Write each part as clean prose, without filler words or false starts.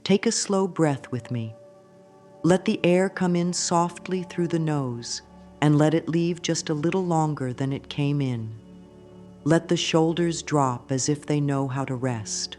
Take a slow breath with me. Let the air come in softly through the nose and let it leave just a little longer than it came in. Let the shoulders drop as if they know how to rest.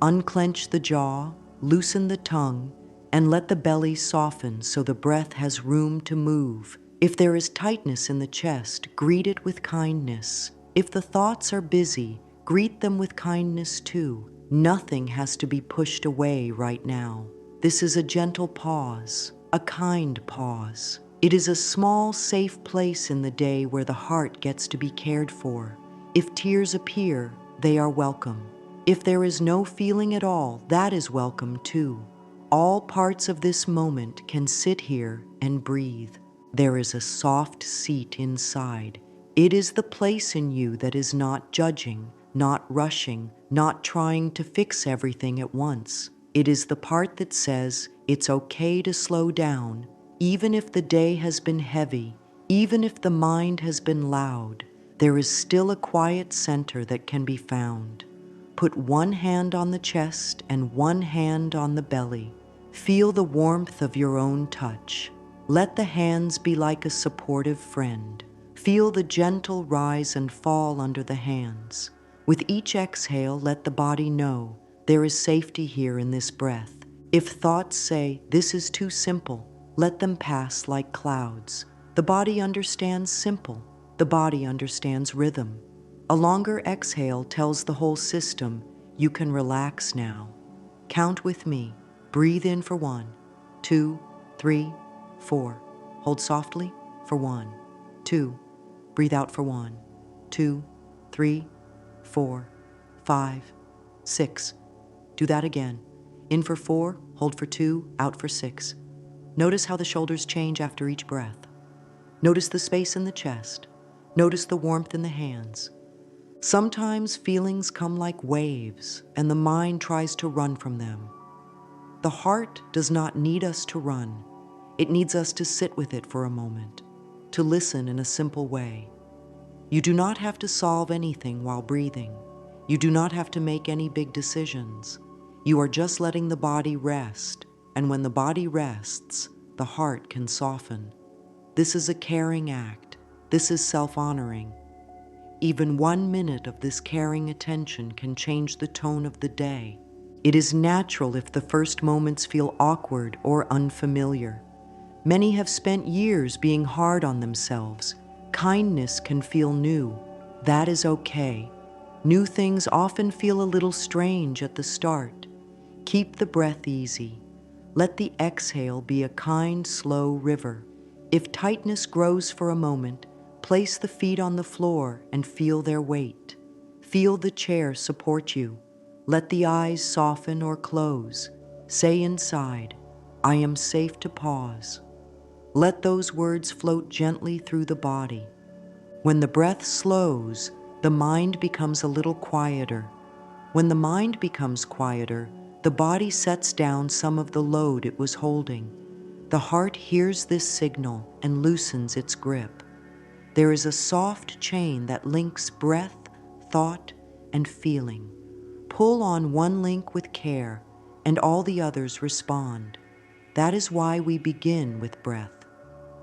Unclench the jaw, loosen the tongue, and let the belly soften so the breath has room to move. If there is tightness in the chest, greet it with kindness. If the thoughts are busy, greet them with kindness too. Nothing has to be pushed away right now. This is a gentle pause, a kind pause. It is a small, safe place in the day where the heart gets to be cared for. If tears appear, they are welcome. If there is no feeling at all, that is welcome too. All parts of this moment can sit here and breathe. There is a soft seat inside. It is the place in you that is not judging, not rushing, not trying to fix everything at once. It is the part that says it's okay to slow down, even if the day has been heavy, even if the mind has been loud. There is still a quiet center that can be found. Put one hand on the chest and one hand on the belly. Feel the warmth of your own touch. Let the hands be like a supportive friend. Feel the gentle rise and fall under the hands. With each exhale, let the body know there is safety here in this breath. If thoughts say, "This is too simple," let them pass like clouds. The body understands simple. The body understands rhythm. A longer exhale tells the whole system, you can relax now. Count with me. Breathe in for 1, 2, 3, 4. Hold softly for 1, 2. Breathe out for 1, 2, 3, 4, 5, 6. Do that again. In for 4, hold for 2, out for 6. Notice how the shoulders change after each breath. Notice the space in the chest. Notice the warmth in the hands. Sometimes feelings come like waves, and the mind tries to run from them. The heart does not need us to run. It needs us to sit with it for a moment, to listen in a simple way. You do not have to solve anything while breathing. You do not have to make any big decisions. You are just letting the body rest, and when the body rests, the heart can soften. This is a caring act. This is self-honoring. Even 1 minute of this caring attention can change the tone of the day. It is natural if the first moments feel awkward or unfamiliar. Many have spent years being hard on themselves. Kindness can feel new. That is okay. New things often feel a little strange at the start. Keep the breath easy. Let the exhale be a kind, slow river. If tightness grows for a moment, place the feet on the floor and feel their weight. Feel the chair support you. Let the eyes soften or close. Say inside, "I am safe to pause." Let those words float gently through the body. When the breath slows, the mind becomes a little quieter. When the mind becomes quieter, the body sets down some of the load it was holding. The heart hears this signal and loosens its grip. There is a soft chain that links breath, thought, and feeling. Pull on one link with care, and all the others respond. That is why we begin with breath.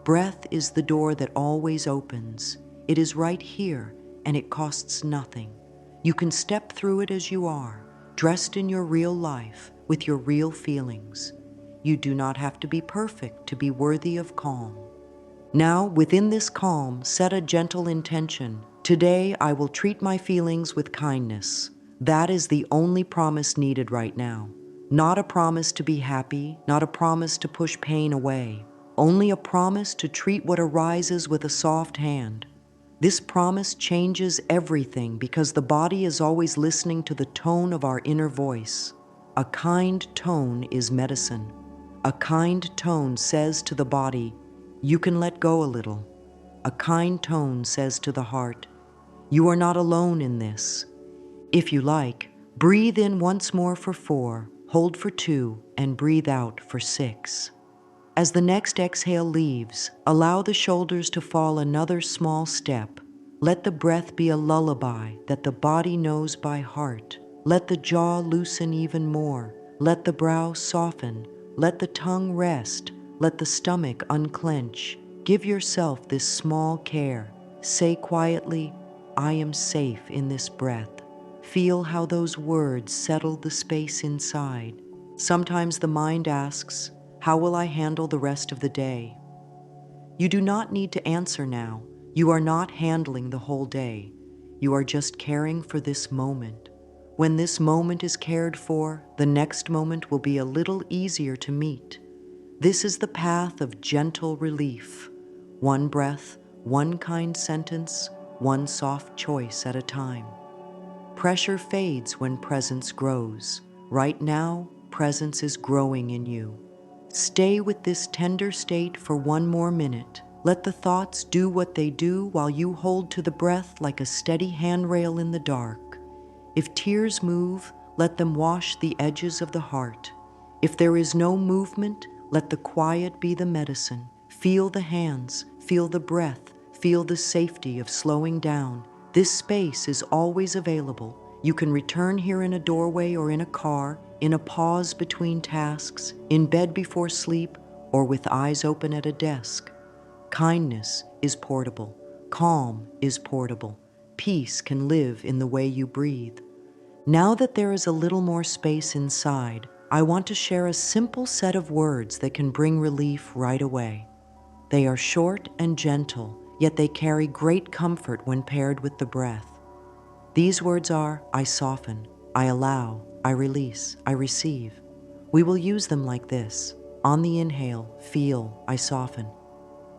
Breath is the door that always opens. It is right here, and it costs nothing. You can step through it as you are, dressed in your real life, with your real feelings. You do not have to be perfect to be worthy of calm. Now, within this calm, set a gentle intention. Today, I will treat my feelings with kindness. That is the only promise needed right now. Not a promise to be happy, not a promise to push pain away. Only a promise to treat what arises with a soft hand. This promise changes everything because the body is always listening to the tone of our inner voice. A kind tone is medicine. A kind tone says to the body, "You can let go a little." A kind tone says to the heart, "You are not alone in this." If you like, breathe in once more for 4, hold for 2, and breathe out for 6. As the next exhale leaves, allow the shoulders to fall another small step. Let the breath be a lullaby that the body knows by heart. Let the jaw loosen even more. Let the brow soften. Let the tongue rest. Let the stomach unclench. Give yourself this small care. Say quietly, I am safe in this breath. Feel how those words settle the space inside. Sometimes the mind asks, how will I handle the rest of the day? You do not need to answer now. You are not handling the whole day. You are just caring for this moment. When this moment is cared for, the next moment will be a little easier to meet. This is the path of gentle relief. One breath, one kind sentence, one soft choice at a time. Pressure fades when presence grows. Right now, presence is growing in you. Stay with this tender state for one more minute. Let the thoughts do what they do while you hold to the breath like a steady handrail in the dark. If tears move, let them wash the edges of the heart. If there is no movement, let the quiet be the medicine. Feel the hands, feel the breath, feel the safety of slowing down. This space is always available. You can return here in a doorway or in a car, in a pause between tasks, in bed before sleep, or with eyes open at a desk. Kindness is portable. Calm is portable. Peace can live in the way you breathe. Now that there is a little more space inside, I want to share a simple set of words that can bring relief right away. They are short and gentle, yet they carry great comfort when paired with the breath. These words are, I soften, I allow, I release, I receive. We will use them like this. On the inhale, feel, I soften.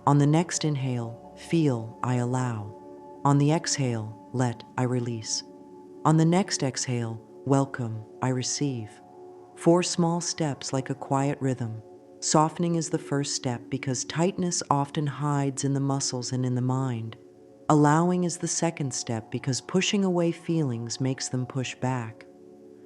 On the next inhale, feel, I allow. On the exhale, let, I release. On the next exhale, welcome, I receive. 4 small steps like a quiet rhythm. Softening is the first step because tightness often hides in the muscles and in the mind. Allowing is the second step because pushing away feelings makes them push back.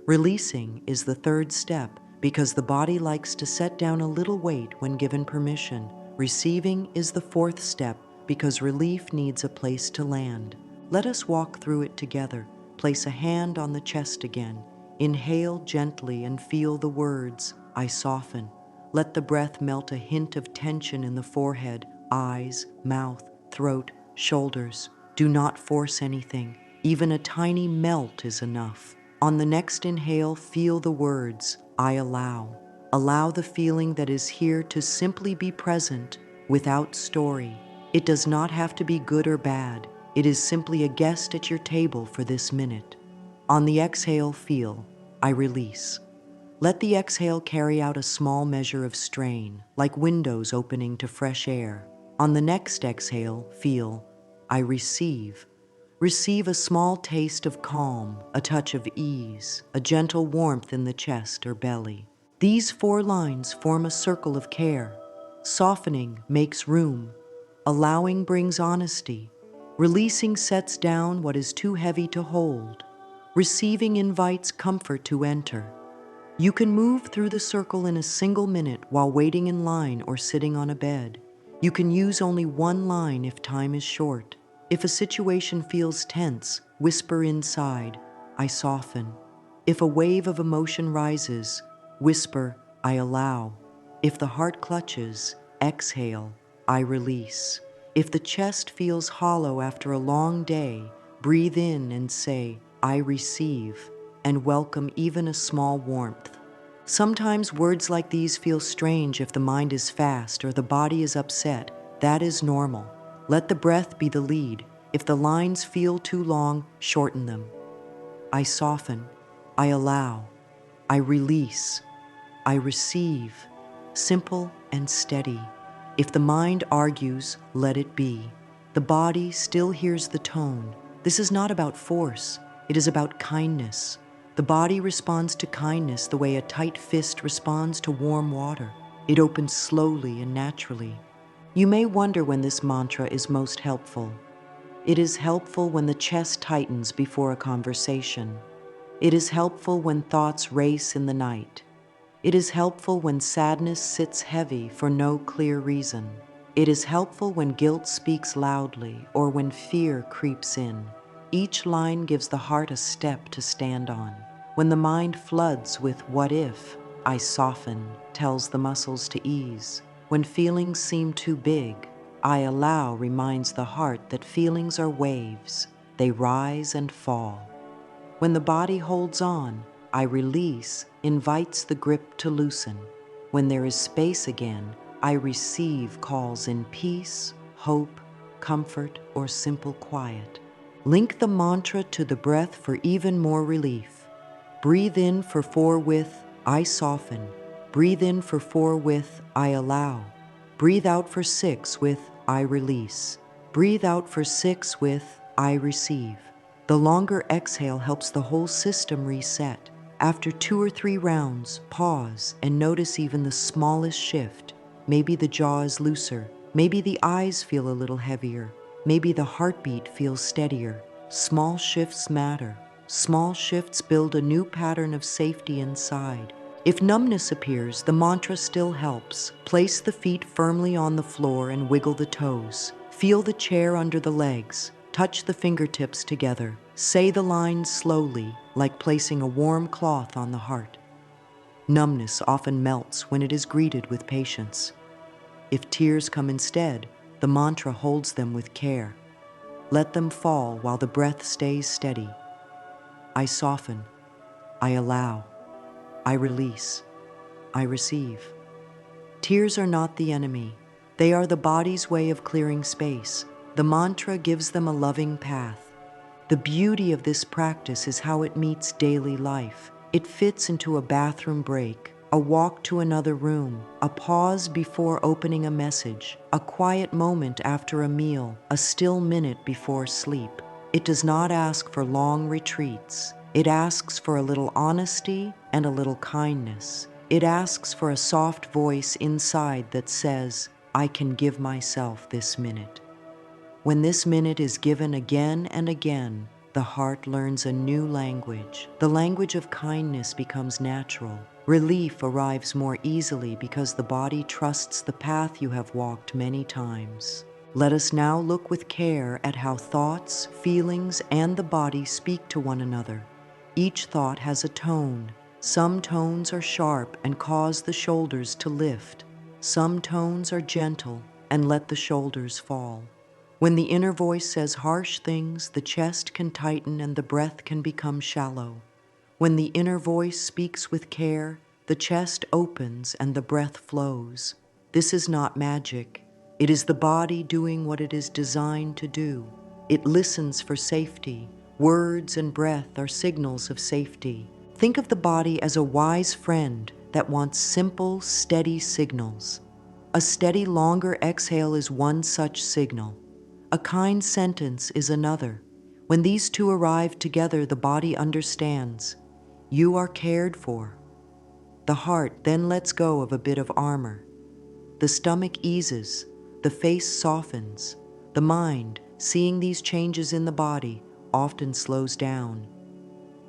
Releasing is the third step because the body likes to set down a little weight when given permission. Receiving is the fourth step because relief needs a place to land. Let us walk through it together. Place a hand on the chest again. Inhale gently and feel the words, I soften. Let the breath melt a hint of tension in the forehead, eyes, mouth, throat, shoulders. Do not force anything. Even a tiny melt is enough. On the next inhale, feel the words, I allow. Allow the feeling that is here to simply be present without story. It does not have to be good or bad. It is simply a guest at your table for this minute. On the exhale, feel, I release. Let the exhale carry out a small measure of strain, like windows opening to fresh air. On the next exhale, feel, I receive. Receive a small taste of calm, a touch of ease, a gentle warmth in the chest or belly. These 4 lines form a circle of care. Softening makes room. Allowing brings honesty. Releasing sets down what is too heavy to hold. Receiving invites comfort to enter. You can move through the circle in a single minute while waiting in line or sitting on a bed. You can use only one line if time is short. If a situation feels tense, whisper inside, I soften. If a wave of emotion rises, whisper, I allow. If the heart clutches, exhale, I release. If the chest feels hollow after a long day, breathe in and say, I receive, and welcome even a small warmth. Sometimes words like these feel strange if the mind is fast or the body is upset. That is normal. Let the breath be the lead. If the lines feel too long, shorten them. I soften. I allow. I release. I receive. Simple and steady. If the mind argues, let it be. The body still hears the tone. This is not about force. It is about kindness. The body responds to kindness the way a tight fist responds to warm water. It opens slowly and naturally. You may wonder when this mantra is most helpful. It is helpful when the chest tightens before a conversation. It is helpful when thoughts race in the night. It is helpful when sadness sits heavy for no clear reason. It is helpful when guilt speaks loudly or when fear creeps in. Each line gives the heart a step to stand on. When the mind floods with what if, I soften, tells the muscles to ease. When feelings seem too big, I allow reminds the heart that feelings are waves. They rise and fall. When the body holds on, I release, invites the grip to loosen. When there is space again, I receive calls in peace, hope, comfort, or simple quiet. Link the mantra to the breath for even more relief. Breathe in for 4 with, I soften. Breathe in for 4 with, I allow. Breathe out for 6 with, I release. Breathe out for 6 with, I receive. The longer exhale helps the whole system reset. After 2 or 3 rounds, pause and notice even the smallest shift. Maybe the jaw is looser. Maybe the eyes feel a little heavier. Maybe the heartbeat feels steadier. Small shifts matter. Small shifts build a new pattern of safety inside. If numbness appears, the mantra still helps. Place the feet firmly on the floor and wiggle the toes. Feel the chair under the legs. Touch the fingertips together. Say the lines slowly, like placing a warm cloth on the heart. Numbness often melts when it is greeted with patience. If tears come instead, the mantra holds them with care. Let them fall while the breath stays steady. I soften. I allow. I release. I receive. Tears are not the enemy. They are the body's way of clearing space. The mantra gives them a loving path. The beauty of this practice is how it meets daily life. It fits into a bathroom break, a walk to another room, a pause before opening a message, a quiet moment after a meal, a still minute before sleep. It does not ask for long retreats. It asks for a little honesty and a little kindness. It asks for a soft voice inside that says, I can give myself this minute. When this minute is given again and again, the heart learns a new language. The language of kindness becomes natural. Relief arrives more easily because the body trusts the path you have walked many times. Let us now look with care at how thoughts, feelings, and the body speak to one another. Each thought has a tone. Some tones are sharp and cause the shoulders to lift. Some tones are gentle and let the shoulders fall. When the inner voice says harsh things, the chest can tighten and the breath can become shallow. When the inner voice speaks with care, the chest opens and the breath flows. This is not magic. It is the body doing what it is designed to do. It listens for safety. Words and breath are signals of safety. Think of the body as a wise friend that wants simple, steady signals. A steady, longer exhale is one such signal. A kind sentence is another. When these two arrive together, the body understands. You are cared for. The heart then lets go of a bit of armor. The stomach eases. The face softens. The mind, seeing these changes in the body, often slows down.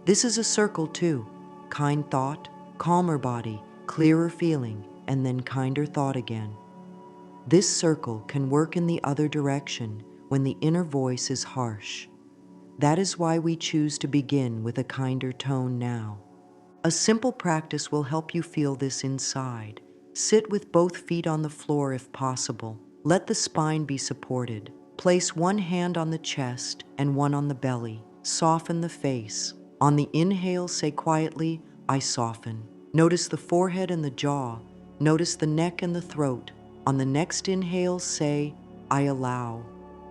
This is a circle too. Kind thought, calmer body, clearer feeling, and then kinder thought again. This circle can work in the other direction when the inner voice is harsh. That is why we choose to begin with a kinder tone now. A simple practice will help you feel this inside. Sit with both feet on the floor if possible. Let the spine be supported. Place one hand on the chest and one on the belly. Soften the face. On the inhale, say quietly, I soften. Notice the forehead and the jaw. Notice the neck and the throat. On the next inhale, say, I allow.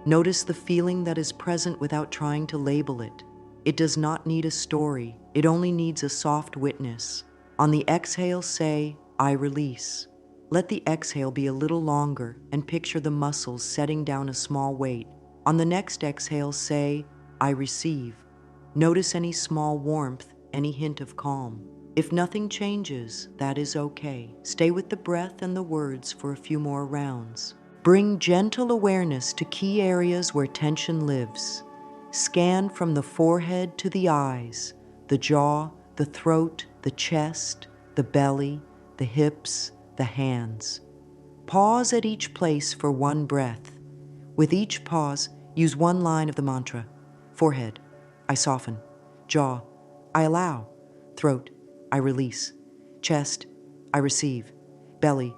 Notice the feeling that is present without trying to label it. It does not need a story. It only needs a soft witness. On the exhale, say, I release. Let the exhale be a little longer and picture the muscles setting down a small weight. On the next exhale, say, I receive. Notice any small warmth, any hint of calm. If nothing changes, that is okay. Stay with the breath and the words for a few more rounds. Bring gentle awareness to key areas where tension lives. Scan from the forehead to the eyes, the jaw, the throat, the chest, the belly, the hips, the hands. Pause at each place for one breath. With each pause, use one line of the mantra. Forehead, I soften. Jaw, I allow. Throat, I release. Chest, I receive. Belly,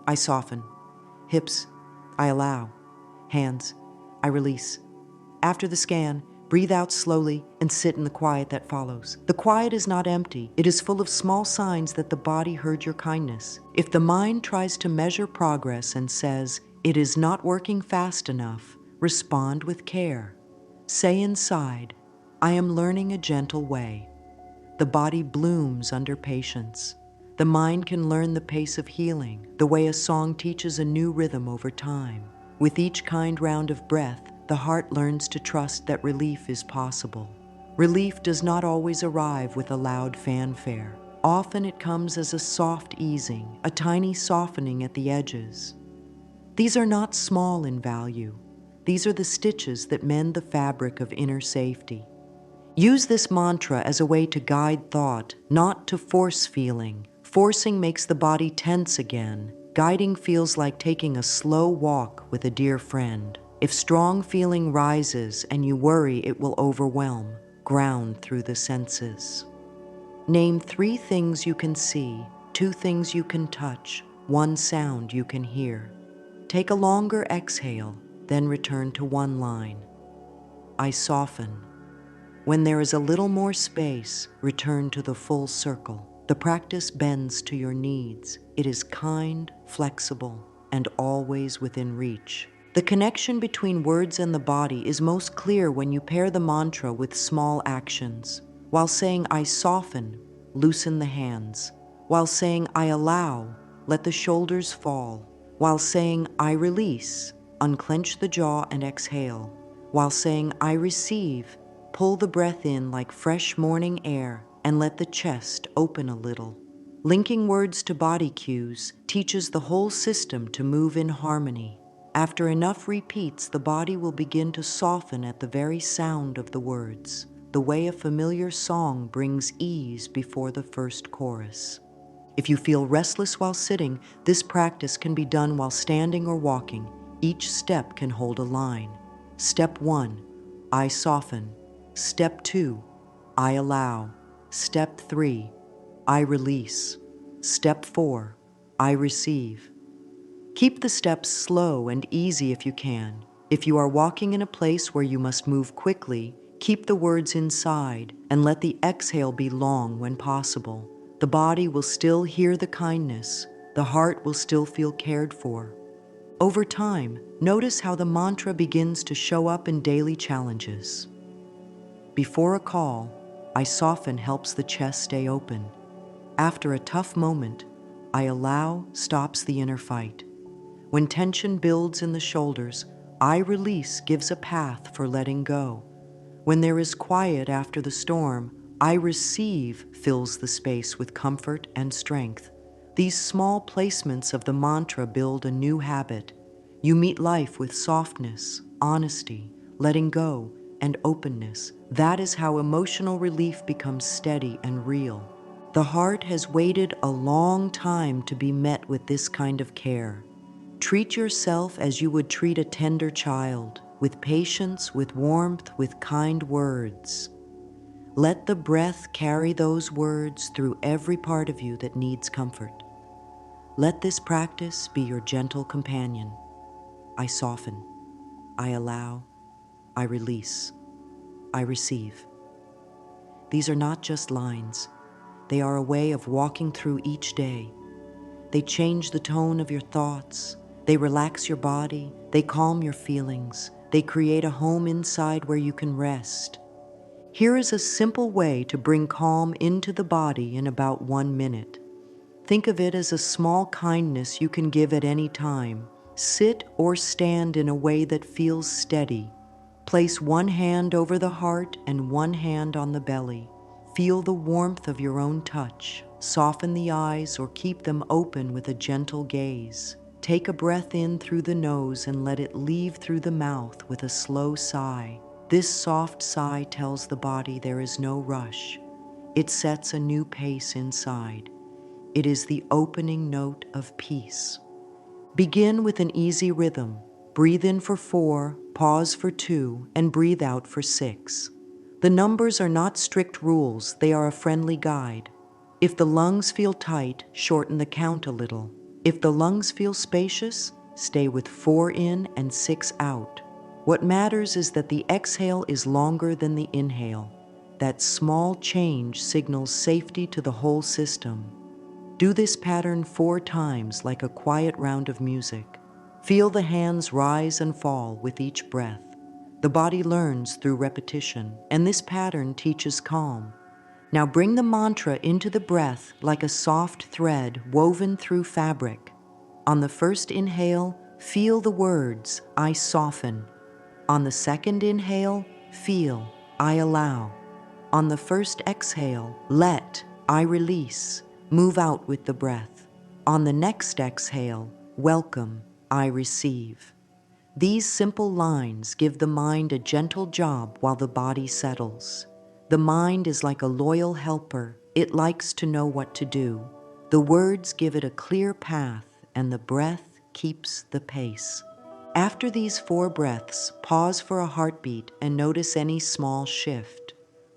I soften. Hips, I allow. Hands, I release. After the scan, breathe out slowly and sit in the quiet that follows. The quiet is not empty. It is full of small signs that the body heard your kindness. If the mind tries to measure progress and says, "It is not working fast enough," respond with care. Say inside, "I am learning a gentle way." The body blooms under patience. The mind can learn the pace of healing, the way a song teaches a new rhythm over time. With each kind round of breath, the heart learns to trust that relief is possible. Relief does not always arrive with a loud fanfare. Often it comes as a soft easing, a tiny softening at the edges. These are not small in value. These are the stitches that mend the fabric of inner safety. Use this mantra as a way to guide thought, not to force feeling. Forcing makes the body tense again. Guiding feels like taking a slow walk with a dear friend. If strong feeling rises and you worry it will overwhelm, ground through the senses. Name 3 things you can see, 2 things you can touch, 1 sound you can hear. Take a longer exhale, then return to 1 line. I soften. When there is a little more space, return to the full circle. The practice bends to your needs. It is kind, flexible, and always within reach. The connection between words and the body is most clear when you pair the mantra with small actions. While saying I soften, loosen the hands. While saying I allow, let the shoulders fall. While saying I release, unclench the jaw and exhale. While saying I receive, pull the breath in like fresh morning air and let the chest open a little. Linking words to body cues teaches the whole system to move in harmony. After enough repeats, the body will begin to soften at the very sound of the words, the way a familiar song brings ease before the first chorus. If you feel restless while sitting, this practice can be done while standing or walking. Each step can hold a line. Step 1, I soften. Step 2, I allow. Step 3, I release. Step 4, I receive. Keep the steps slow and easy if you can. If you are walking in a place where you must move quickly, keep the words inside and let the exhale be long when possible. The body will still hear the kindness. The heart will still feel cared for. Over time, notice how the mantra begins to show up in daily challenges. Before a call, I soften helps the chest stay open. After a tough moment, I allow stops the inner fight. When tension builds in the shoulders, I release gives a path for letting go. When there is quiet after the storm, I receive fills the space with comfort and strength. These small placements of the mantra build a new habit. You meet life with softness, honesty, letting go, and openness. That is how emotional relief becomes steady and real. The heart has waited a long time to be met with this kind of care. Treat yourself as you would treat a tender child, with patience, with warmth, with kind words. Let the breath carry those words through every part of you that needs comfort. Let this practice be your gentle companion. I soften, I allow, I release, I receive. These are not just lines. They are a way of walking through each day. They change the tone of your thoughts. They relax your body. They calm your feelings. They create a home inside where you can rest. Here is a simple way to bring calm into the body in about 1 minute. Think of it as a small kindness you can give at any time. Sit or stand in a way that feels steady. Place 1 hand over the heart and 1 hand on the belly. Feel the warmth of your own touch. Soften the eyes or keep them open with a gentle gaze. Take a breath in through the nose and let it leave through the mouth with a slow sigh. This soft sigh tells the body there is no rush. It sets a new pace inside. It is the opening note of peace. Begin with an easy rhythm. Breathe in for 4, pause for 2, and breathe out for 6. The numbers are not strict rules, they are a friendly guide. If the lungs feel tight, shorten the count a little. If the lungs feel spacious, stay with 4 in and 6 out. What matters is that the exhale is longer than the inhale. That small change signals safety to the whole system. Do this pattern 4 times like a quiet round of music. Feel the hands rise and fall with each breath. The body learns through repetition, and this pattern teaches calm. Now bring the mantra into the breath like a soft thread woven through fabric. On the first inhale, feel the words, I soften. On the second inhale, feel, I allow. On the first exhale, let, I release. Move out with the breath. On the next exhale, welcome, I receive. These simple lines give the mind a gentle job while the body settles. The mind is like a loyal helper. It likes to know what to do. The words give it a clear path, and the breath keeps the pace. After these 4 breaths, pause for a heartbeat and notice any small shift.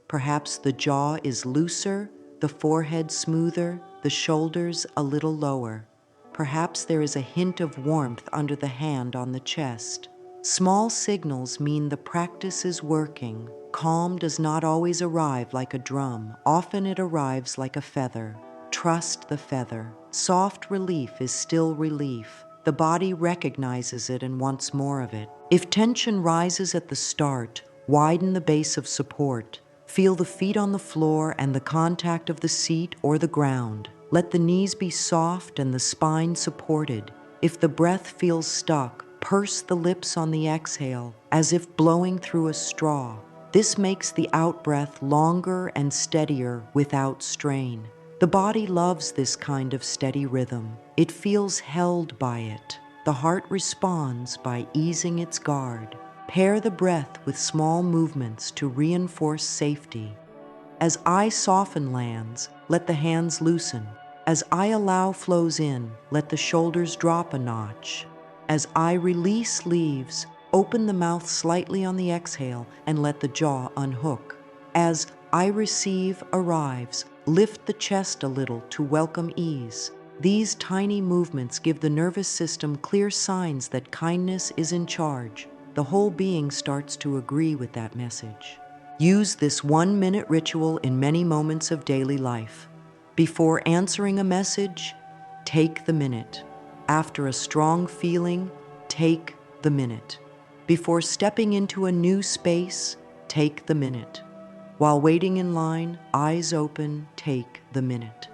Perhaps the jaw is looser, the forehead smoother, the shoulders a little lower. Perhaps there is a hint of warmth under the hand on the chest. Small signals mean the practice is working. Calm does not always arrive like a drum. Often it arrives like a feather. Trust the feather. Soft relief is still relief. The body recognizes it and wants more of it. If tension rises at the start, widen the base of support. Feel the feet on the floor and the contact of the seat or the ground. Let the knees be soft and the spine supported. If the breath feels stuck, purse the lips on the exhale, as if blowing through a straw. This makes the out-breath longer and steadier without strain. The body loves this kind of steady rhythm. It feels held by it. The heart responds by easing its guard. Pair the breath with small movements to reinforce safety. As I soften lands, let the hands loosen. As I allow flows in, let the shoulders drop a notch. As I release leaves, open the mouth slightly on the exhale and let the jaw unhook. As I receive arrives, lift the chest a little to welcome ease. These tiny movements give the nervous system clear signs that kindness is in charge. The whole being starts to agree with that message. Use this 1-minute ritual in many moments of daily life. Before answering a message, take the minute. After a strong feeling, take the minute. Before stepping into a new space, take the minute. While waiting in line, eyes open, take the minute.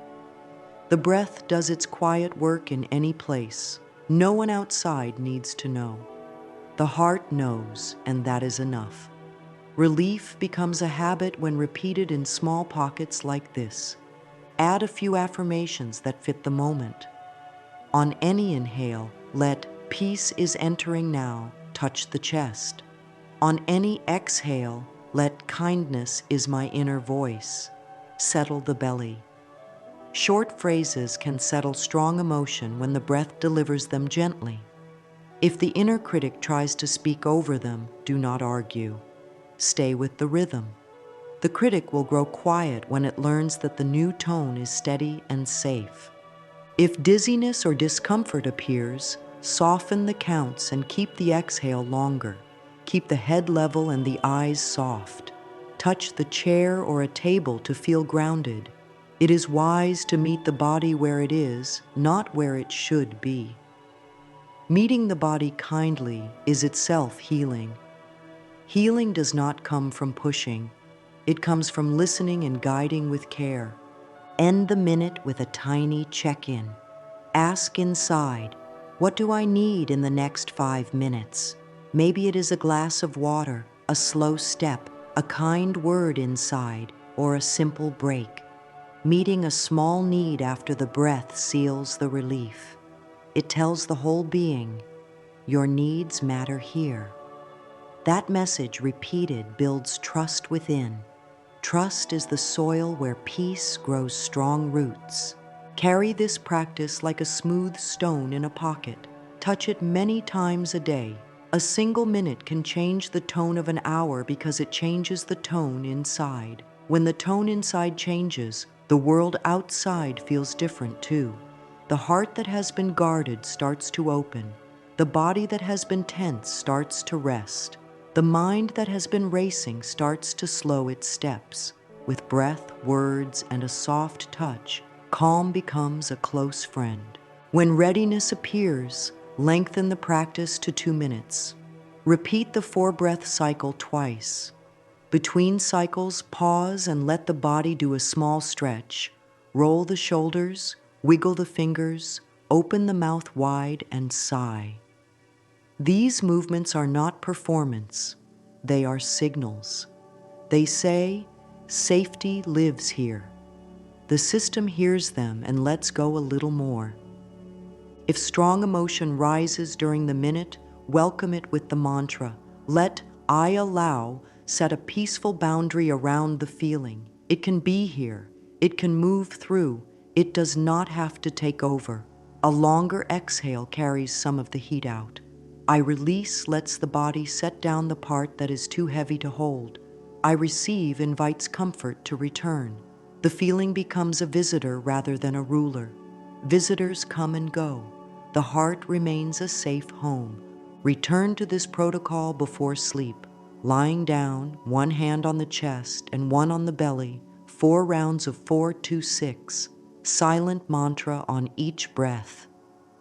The breath does its quiet work in any place. No one outside needs to know. The heart knows, and that is enough. Relief becomes a habit when repeated in small pockets like this. Add a few affirmations that fit the moment. On any inhale, let "peace is entering now" touch the chest. On any exhale, let "kindness is my inner voice" settle the belly. Short phrases can settle strong emotion when the breath delivers them gently. If the inner critic tries to speak over them, do not argue. Stay with the rhythm. The critic will grow quiet when it learns that the new tone is steady and safe. If dizziness or discomfort appears, soften the counts and keep the exhale longer. Keep the head level and the eyes soft. Touch the chair or a table to feel grounded. It is wise to meet the body where it is, not where it should be. Meeting the body kindly is itself healing. Healing does not come from pushing. It comes from listening and guiding with care. End the minute with a tiny check-in. Ask inside, what do I need in the next 5 minutes? Maybe it is a glass of water, a slow step, a kind word inside, or a simple break. Meeting a small need after the breath seals the relief. It tells the whole being, your needs matter here. That message repeated builds trust within. Trust is the soil where peace grows strong roots. Carry this practice like a smooth stone in a pocket. Touch it many times a day. A single minute can change the tone of an hour because it changes the tone inside. When the tone inside changes, The world outside feels different too. The heart that has been guarded starts to open. The body that has been tense starts to rest. The mind that has been racing starts to slow its steps. With breath, words, and a soft touch, calm becomes a close friend. When readiness appears, lengthen the practice to 2 minutes. Repeat the 4-breath cycle twice. Between cycles, pause and let the body do a small stretch. Roll the shoulders, wiggle the fingers, open the mouth wide, and sigh. These movements are not performance, they are signals. They say, safety lives here. The system hears them and lets go a little more. If strong emotion rises during the minute, welcome it with the mantra. Let I allow set a peaceful boundary around the feeling. It can be here. It can move through. It does not have to take over. A longer exhale carries some of the heat out. I release lets the body set down the part that is too heavy to hold. I receive invites comfort to return. The feeling becomes a visitor rather than a ruler. Visitors come and go. The heart remains a safe home. Return to this protocol before sleep. Lying down, one hand on the chest and one on the belly, 4 rounds of 4-2-6. Silent mantra on each breath.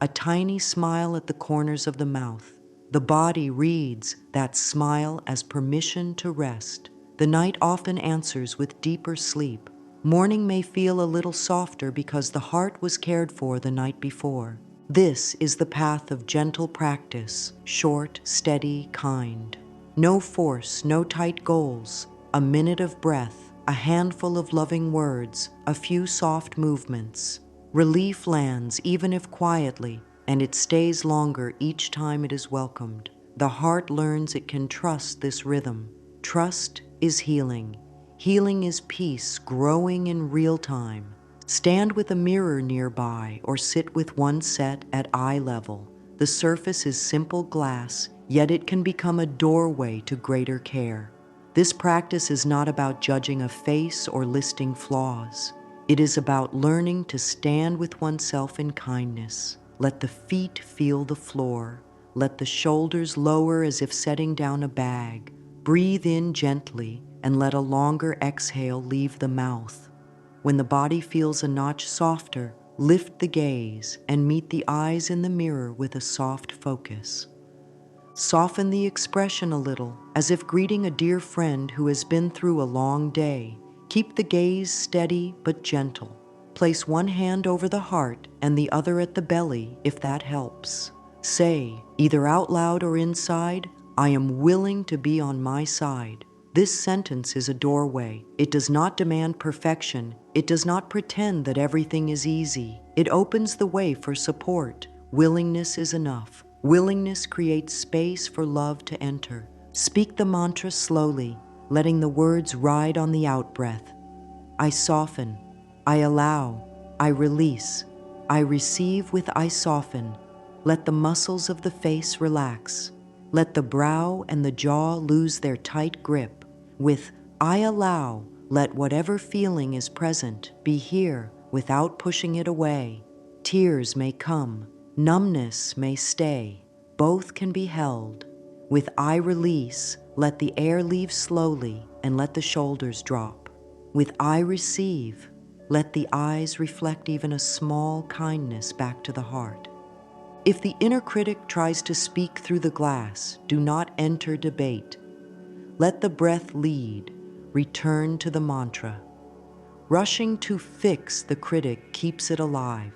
A tiny smile at the corners of the mouth. The body reads that smile as permission to rest. The night often answers with deeper sleep. Morning may feel a little softer because the heart was cared for the night before. This is the path of gentle practice, short, steady, kind. No force, no tight goals. A minute of breath, a handful of loving words, a few soft movements. Relief lands even if quietly, and it stays longer each time it is welcomed. The heart learns it can trust this rhythm. Trust is healing. Healing is peace growing in real time. Stand with a mirror nearby or sit with one set at eye level. The surface is simple glass, yet it can become a doorway to greater care. This practice is not about judging a face or listing flaws. It is about learning to stand with oneself in kindness. Let the feet feel the floor. Let the shoulders lower as if setting down a bag. Breathe in gently and let a longer exhale leave the mouth. When the body feels a notch softer, lift the gaze and meet the eyes in the mirror with a soft focus. Soften the expression a little, as if greeting a dear friend who has been through a long day. Keep the gaze steady but gentle. Place one hand over the heart and the other at the belly if that helps. Say, either out loud or inside, I am willing to be on my side. This sentence is a doorway. It does not demand perfection. It does not pretend that everything is easy. It opens the way for support. Willingness is enough. Willingness creates space for love to enter. Speak the mantra slowly, letting the words ride on the out-breath. I soften. I allow. I release. I receive with I soften. Let the muscles of the face relax. Let the brow and the jaw lose their tight grip. With I allow, let whatever feeling is present be here without pushing it away. Tears may come, numbness may stay. Both can be held. With I release, let the air leave slowly and let the shoulders drop. With I receive, let the eyes reflect even a small kindness back to the heart. If the inner critic tries to speak through the glass, do not enter debate. Let the breath lead. Return to the mantra. Rushing to fix the critic keeps it alive.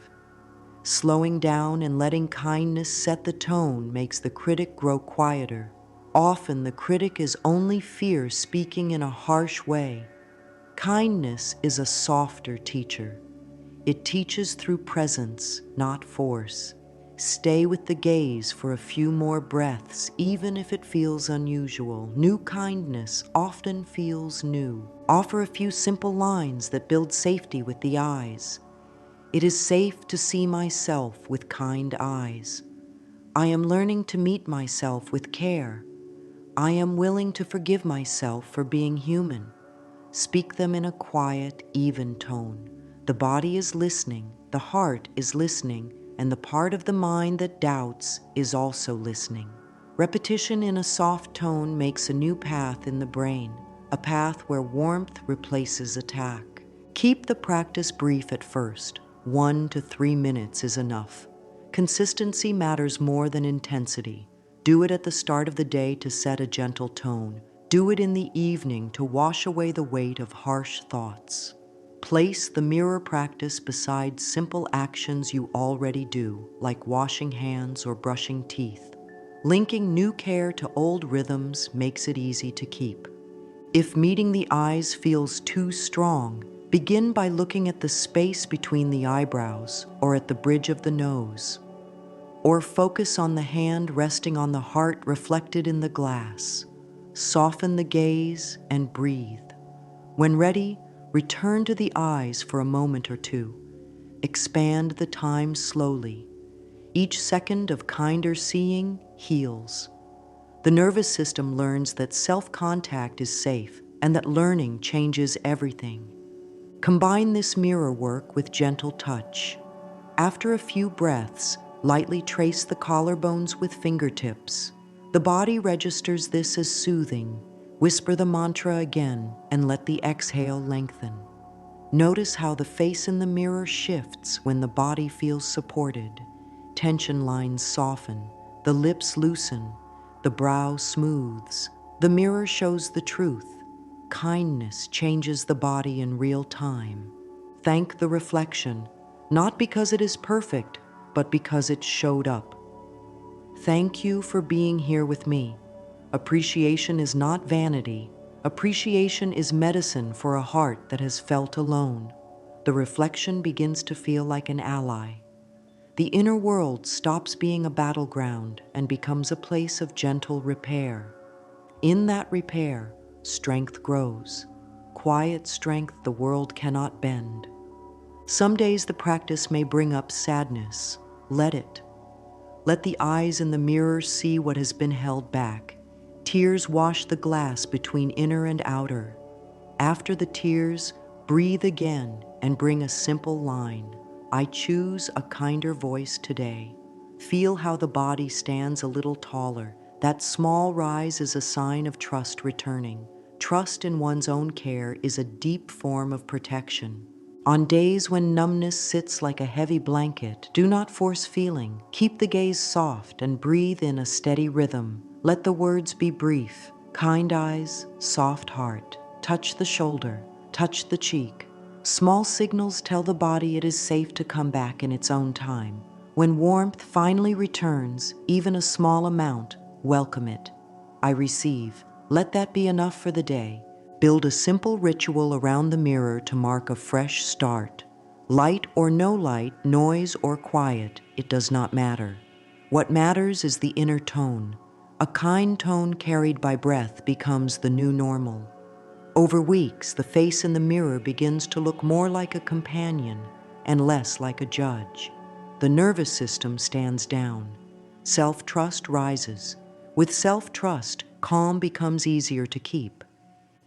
Slowing down and letting kindness set the tone makes the critic grow quieter. Often the critic is only fear speaking in a harsh way. Kindness is a softer teacher. It teaches through presence, not force. Stay with the gaze for a few more breaths, even if it feels unusual. New kindness often feels new. Offer a few simple lines that build safety with the eyes. It is safe to see myself with kind eyes. I am learning to meet myself with care. I am willing to forgive myself for being human. Speak them in a quiet, even tone. The body is listening, the heart is listening, and the part of the mind that doubts is also listening. Repetition in a soft tone makes a new path in the brain, a path where warmth replaces attack. Keep the practice brief at first. 1 to 3 minutes is enough. Consistency matters more than intensity. Do it at the start of the day to set a gentle tone. Do it in the evening to wash away the weight of harsh thoughts. Place the mirror practice beside simple actions you already do, like washing hands or brushing teeth. Linking new care to old rhythms makes it easy to keep. If meeting the eyes feels too strong, begin by looking at the space between the eyebrows or at the bridge of the nose. Or focus on the hand resting on the heart reflected in the glass. Soften the gaze and breathe. When ready, return to the eyes for a moment or two. Expand the time slowly. Each second of kinder seeing heals. The nervous system learns that self-contact is safe and that learning changes everything. Combine this mirror work with gentle touch. After a few breaths, lightly trace the collarbones with fingertips. The body registers this as soothing. Whisper the mantra again and let the exhale lengthen. Notice how the face in the mirror shifts when the body feels supported. Tension lines soften, the lips loosen, the brow smooths. The mirror shows the truth. Kindness changes the body in real time. Thank the reflection, not because it is perfect, but because it showed up. Thank you for being here with me. Appreciation is not vanity. Appreciation is medicine for a heart that has felt alone. The reflection begins to feel like an ally. The inner world stops being a battleground and becomes a place of gentle repair. In that repair, strength grows. Quiet strength the world cannot bend. Some days the practice may bring up sadness. Let it. Let the eyes in the mirror see what has been held back. Tears wash the glass between inner and outer. After the tears, breathe again and bring a simple line. I choose a kinder voice today. Feel how the body stands a little taller. That small rise is a sign of trust returning. Trust in one's own care is a deep form of protection. On days when numbness sits like a heavy blanket, do not force feeling. Keep the gaze soft and breathe in a steady rhythm. Let the words be brief. Kind eyes, soft heart. Touch the shoulder, touch the cheek. Small signals tell the body it is safe to come back in its own time. When warmth finally returns, even a small amount, welcome it. I receive. Let that be enough for the day. Build a simple ritual around the mirror to mark a fresh start. Light or no light, noise or quiet, it does not matter. What matters is the inner tone. A kind tone carried by breath becomes the new normal. Over weeks, the face in the mirror begins to look more like a companion and less like a judge. The nervous system stands down. Self-trust rises. With self-trust, calm becomes easier to keep.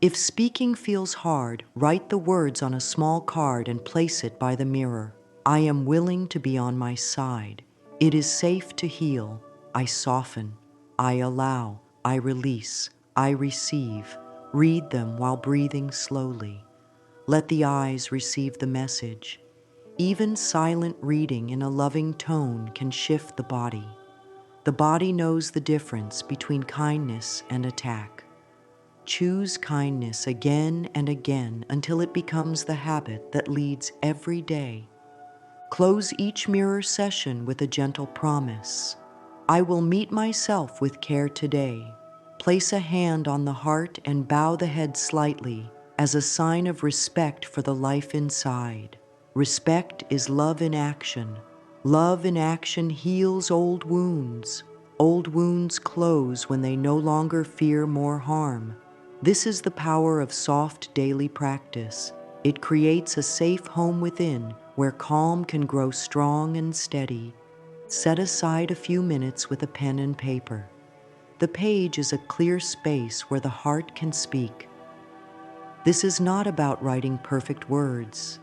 If speaking feels hard, write the words on a small card and place it by the mirror. I am willing to be on my side. It is safe to heal. I soften. I allow. I release. I receive. Read them while breathing slowly. Let the eyes receive the message. Even silent reading in a loving tone can shift the body. The body knows the difference between kindness and attack. Choose kindness again and again until it becomes the habit that leads every day. Close each mirror session with a gentle promise. I will meet myself with care today. Place a hand on the heart and bow the head slightly as a sign of respect for the life inside. Respect is love in action. Love in action heals old wounds. Old wounds close when they no longer fear more harm. This is the power of soft daily practice. It creates a safe home within where calm can grow strong and steady. Set aside a few minutes with a pen and paper. The page is a clear space where the heart can speak. This is not about writing perfect words.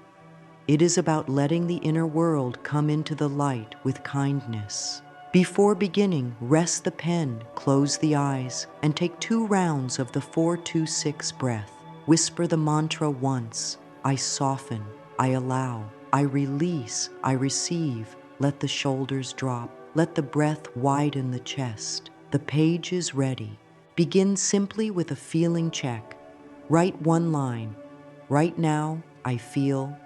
It is about letting the inner world come into the light with kindness. Before beginning, rest the pen, close the eyes, and take 2 rounds of the 4-2-6 breath. Whisper the mantra once. I soften, I allow, I release, I receive. Let the shoulders drop. Let the breath widen the chest. The page is ready. Begin simply with a feeling check. Write 1 line. Right now, I feel.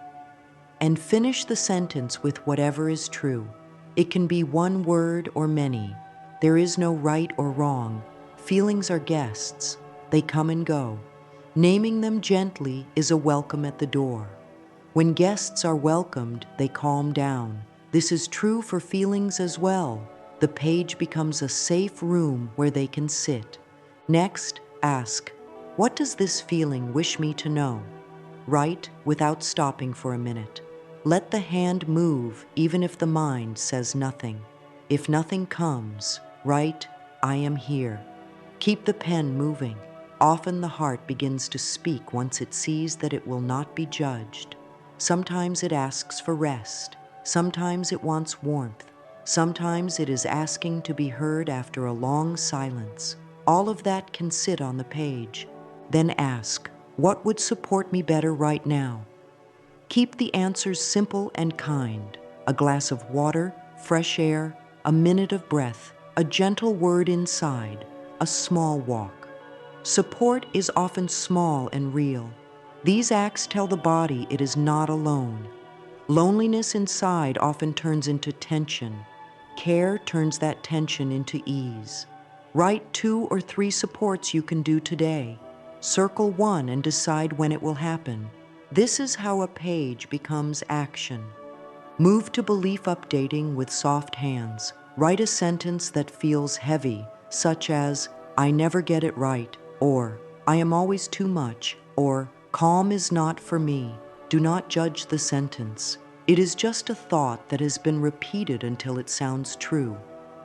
And finish the sentence with whatever is true. It can be 1 word or many. There is no right or wrong. Feelings are guests. They come and go. Naming them gently is a welcome at the door. When guests are welcomed, they calm down. This is true for feelings as well. The page becomes a safe room where they can sit. Next, ask, what does this feeling wish me to know? Write without stopping for a minute. Let the hand move even if the mind says nothing. If nothing comes, write, I am here. Keep the pen moving. Often the heart begins to speak once it sees that it will not be judged. Sometimes it asks for rest. Sometimes it wants warmth. Sometimes it is asking to be heard after a long silence. All of that can sit on the page. Then ask, what would support me better right now? Keep the answers simple and kind. A glass of water, fresh air, a minute of breath, a gentle word inside, a small walk. Support is often small and real. These acts tell the body it is not alone. Loneliness inside often turns into tension. Care turns that tension into ease. Write 2 or 3 supports you can do today. Circle 1 and decide when it will happen. This is how a page becomes action. Move to belief updating with soft hands. Write a sentence that feels heavy, such as, I never get it right, or I am always too much, or calm is not for me. Do not judge the sentence. It is just a thought that has been repeated until it sounds true.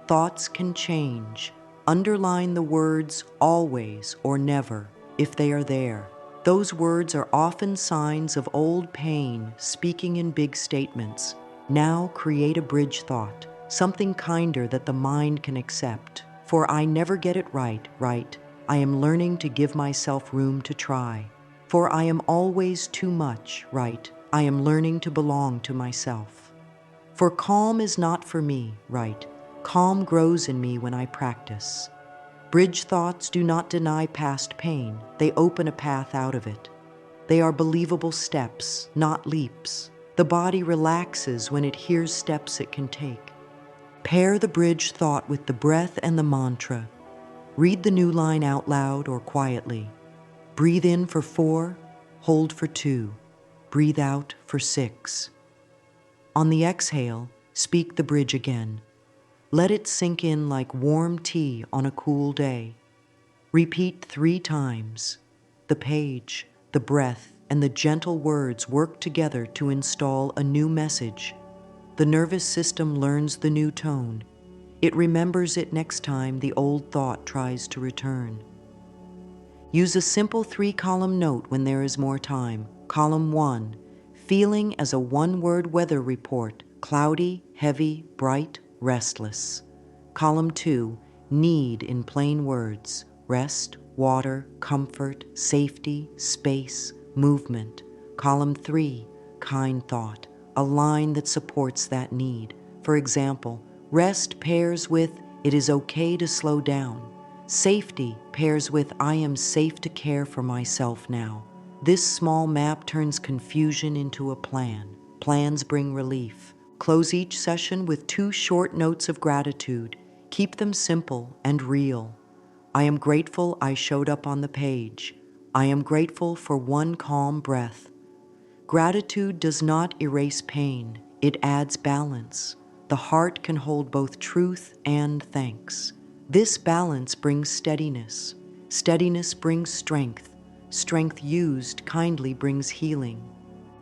Thoughts can change. Underline the words always or never if they are there. Those words are often signs of old pain speaking in big statements. Now create a bridge thought, something kinder that the mind can accept. For I never get it right. I am learning to give myself room to try. For I am always too much. I am learning to belong to myself. For calm is not for me. Calm grows in me when I practice. Bridge thoughts do not deny past pain. They open a path out of it. They are believable steps, not leaps. The body relaxes when it hears steps it can take. Pair the bridge thought with the breath and the mantra. Read the new line out loud or quietly. Breathe in for 4, hold for 2, breathe out for 6. On the exhale, speak the bridge again. Let it sink in like warm tea on a cool day. Repeat 3 times. The page, the breath, and the gentle words work together to install a new message. The nervous system learns the new tone. It remembers it next time the old thought tries to return. Use a simple 3-column note when there is more time. Column 1, feeling as a 1-word weather report, cloudy, heavy, bright, restless. Column 2, need in plain words, rest, water, comfort, safety, space, movement. Column 3, kind thought, a line that supports that need. For example, rest pairs with, it is okay to slow down. Safety pairs with, I am safe to care for myself now. This small map turns confusion into a plan. Plans bring relief. Close each session with 2 short notes of gratitude. Keep them simple and real. I am grateful I showed up on the page. I am grateful for 1 calm breath. Gratitude does not erase pain. It adds balance. The heart can hold both truth and thanks. This balance brings steadiness. Steadiness brings strength. Strength used kindly brings healing.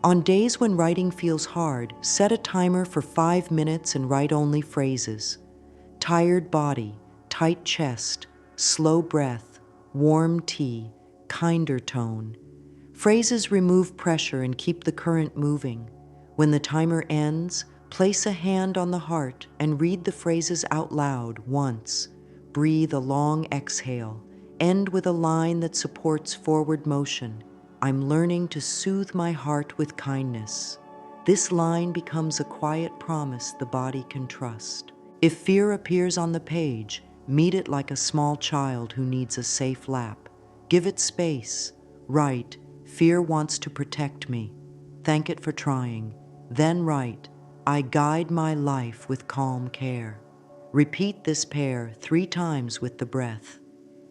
On days when writing feels hard, set a timer for 5 minutes and write only phrases. Tired body, tight chest, slow breath, warm tea, kinder tone. Phrases remove pressure and keep the current moving. When the timer ends, place a hand on the heart and read the phrases out loud once. Breathe a long exhale. End with a line that supports forward motion. I'm learning to soothe my heart with kindness. This line becomes a quiet promise the body can trust. If fear appears on the page, meet it like a small child who needs a safe lap. Give it space. Write, "Fear wants to protect me." Thank it for trying. Then write, "I guide my life with calm care." Repeat this pair 3 times with the breath.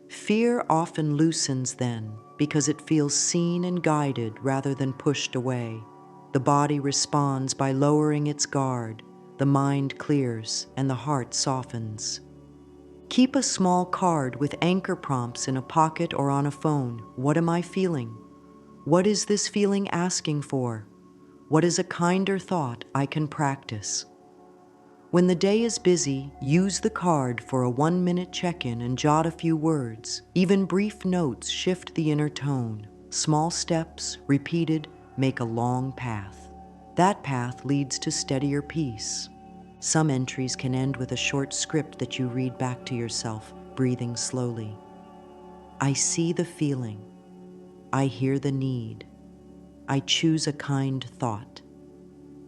Fear often loosens then because it feels seen and guided rather than pushed away. The body responds by lowering its guard, the mind clears, and the heart softens. Keep a small card with anchor prompts in a pocket or on a phone. What am I feeling? What is this feeling asking for? What is a kinder thought I can practice? When the day is busy, use the card for a 1-minute check-in and jot a few words. Even brief notes shift the inner tone. Small steps, repeated, make a long path. That path leads to steadier peace. Some entries can end with a short script that you read back to yourself, breathing slowly. I see the feeling. I hear the need. I choose a kind thought.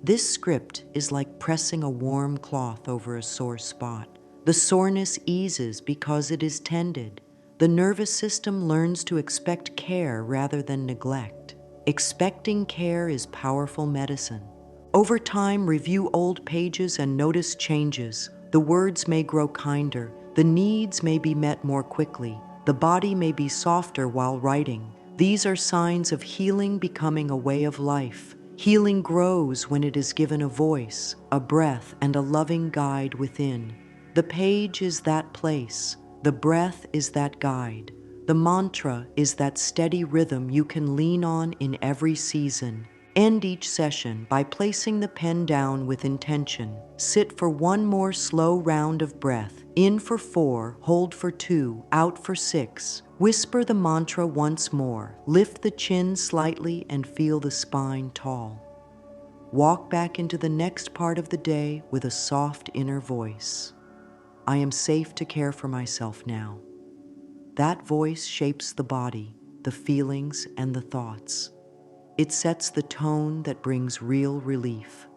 This script is like pressing a warm cloth over a sore spot. The soreness eases because it is tended. The nervous system learns to expect care rather than neglect. Expecting care is powerful medicine. Over time, review old pages and notice changes. The words may grow kinder. The needs may be met more quickly. The body may be softer while writing. These are signs of healing becoming a way of life. Healing grows when it is given a voice, a breath, and a loving guide within. The page is that place. The breath is that guide. The mantra is that steady rhythm you can lean on in every season. End each session by placing the pen down with intention. Sit for 1 more slow round of breath. In for 4, hold for 2, out for 6. Whisper the mantra once more. Lift the chin slightly and feel the spine tall. Walk back into the next part of the day with a soft inner voice. I am safe to care for myself now. That voice shapes the body, the feelings, and the thoughts. It sets the tone that brings real relief.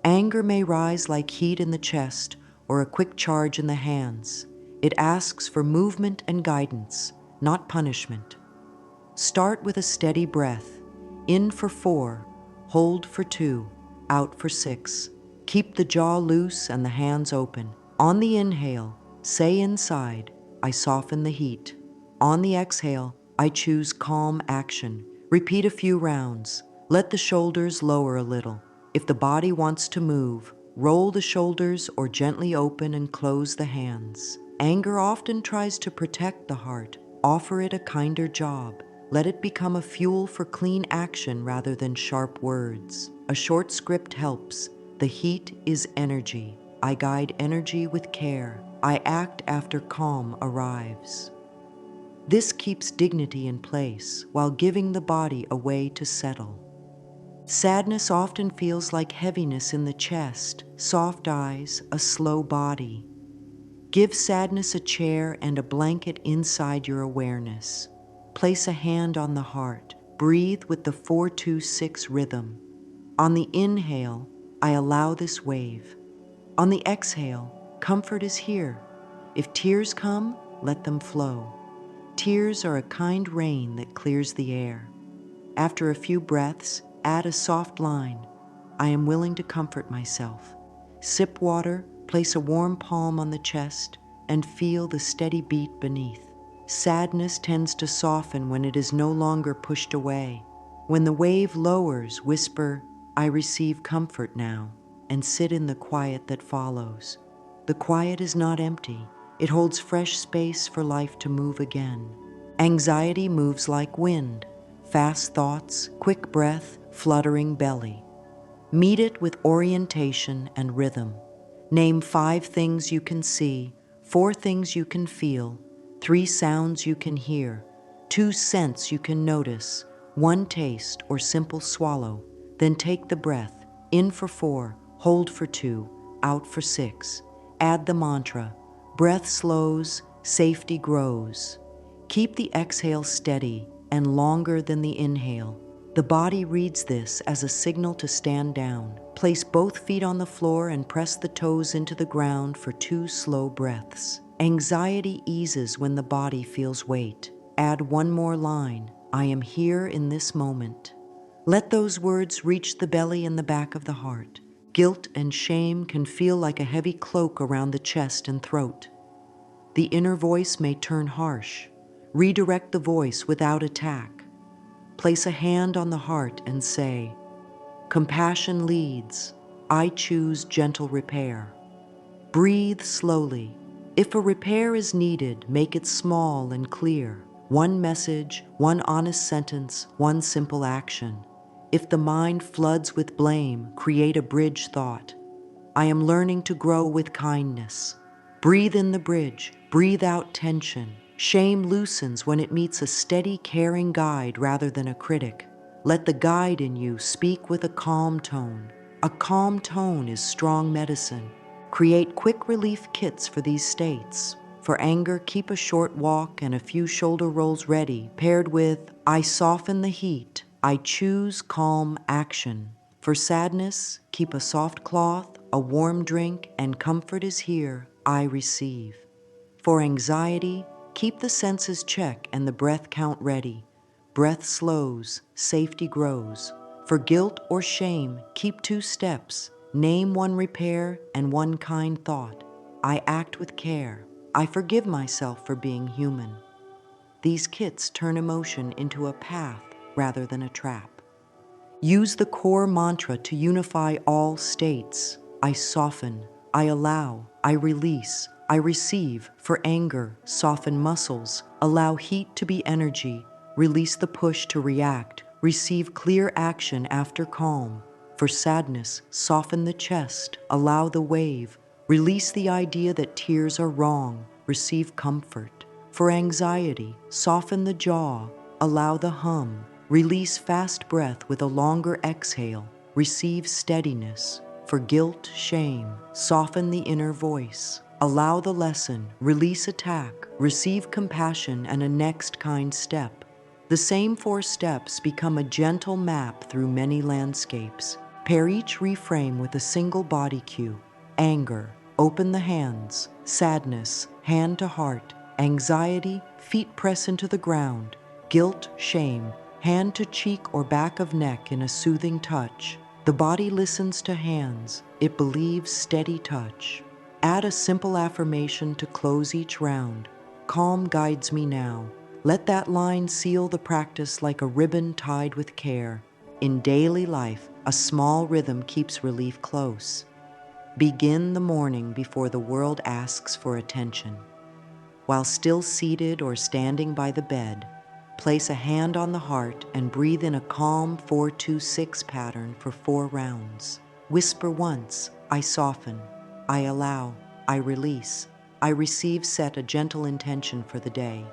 Anger may rise like heat in the chest or a quick charge in the hands. It asks for movement and guidance, not punishment. Start with a steady breath. In for 4, hold for 2, out for 6. Keep the jaw loose and the hands open. On the inhale, say inside, I soften the heat. On the exhale, I choose calm action. Repeat a few rounds. Let the shoulders lower a little. If the body wants to move, roll the shoulders or gently open and close the hands. Anger often tries to protect the heart. Offer it a kinder job. Let it become a fuel for clean action rather than sharp words. A short script helps. The heat is energy. I guide energy with care. I act after calm arrives. This keeps dignity in place while giving the body a way to settle. Sadness often feels like heaviness in the chest, soft eyes, a slow body. Give sadness a chair and a blanket inside your awareness. Place a hand on the heart. Breathe with the 4-2-6 rhythm. On the inhale, I allow this wave. On the exhale, comfort is here. If tears come, let them flow. Tears are a kind rain that clears the air. After a few breaths, add a soft line. I am willing to comfort myself. Sip water, place a warm palm on the chest, and feel the steady beat beneath. Sadness tends to soften when it is no longer pushed away. When the wave lowers, whisper, I receive comfort now, and sit in the quiet that follows. The quiet is not empty. It holds fresh space for life to move again. Anxiety moves like wind. Fast thoughts, quick breath, fluttering belly. Meet it with orientation and rhythm. Name 5 things you can see, 4 things you can feel, 3 sounds you can hear, 2 scents you can notice, 1 taste or simple swallow. Then take the breath. In for 4, hold for 2, out for 6. Add the mantra, breath slows, safety grows. Keep the exhale steady and longer than the inhale. The body reads this as a signal to stand down. Place both feet on the floor and press the toes into the ground for 2 slow breaths. Anxiety eases when the body feels weight. Add one more line, I am here in this moment. Let those words reach the belly and the back of the heart. Guilt and shame can feel like a heavy cloak around the chest and throat. The inner voice may turn harsh. Redirect the voice without attack. Place a hand on the heart and say, compassion leads. I choose gentle repair. Breathe slowly. If a repair is needed, make it small and clear. One message, one honest sentence, one simple action. If the mind floods with blame, create a bridge thought. I am learning to grow with kindness. Breathe in the bridge, breathe out tension. Shame loosens when it meets a steady, caring guide rather than a critic. Let the guide in you speak with a calm tone. A calm tone is strong medicine. Create quick relief kits for these states. For anger, keep a short walk and a few shoulder rolls ready, paired with, I soften the heat, I choose calm action. For sadness, keep a soft cloth, a warm drink, and comfort is here, I receive. For anxiety, keep the senses check and the breath count ready. Breath slows, safety grows. For guilt or shame, keep 2 steps. Name one repair and one kind thought. I act with care. I forgive myself for being human. These kits turn emotion into a path rather than a trap. Use the core mantra to unify all states. I soften, I allow, I release, I receive. For anger, soften muscles, allow heat to be energy, release the push to react, receive clear action after calm. For sadness, soften the chest, allow the wave, release the idea that tears are wrong, receive comfort. For anxiety, soften the jaw, allow the hum, release fast breath with a longer exhale, receive steadiness. For guilt, shame, soften the inner voice, allow the lesson, release attack, receive compassion and a next kind step. The same 4 steps become a gentle map through many landscapes. Pair each reframe with a single body cue. Anger, open the hands. Sadness, hand to heart. Anxiety, feet press into the ground. Guilt, shame, hand to cheek or back of neck in a soothing touch. The body listens to hands. It believes steady touch. Add a simple affirmation to close each round. Calm guides me now. Let that line seal the practice like a ribbon tied with care. In daily life, a small rhythm keeps relief close. Begin the morning before the world asks for attention. While still seated or standing by the bed, place a hand on the heart and breathe in a calm 4-2-6 pattern for 4 rounds. Whisper once, I soften, I allow, I release, I receive. Set a gentle intention for the day.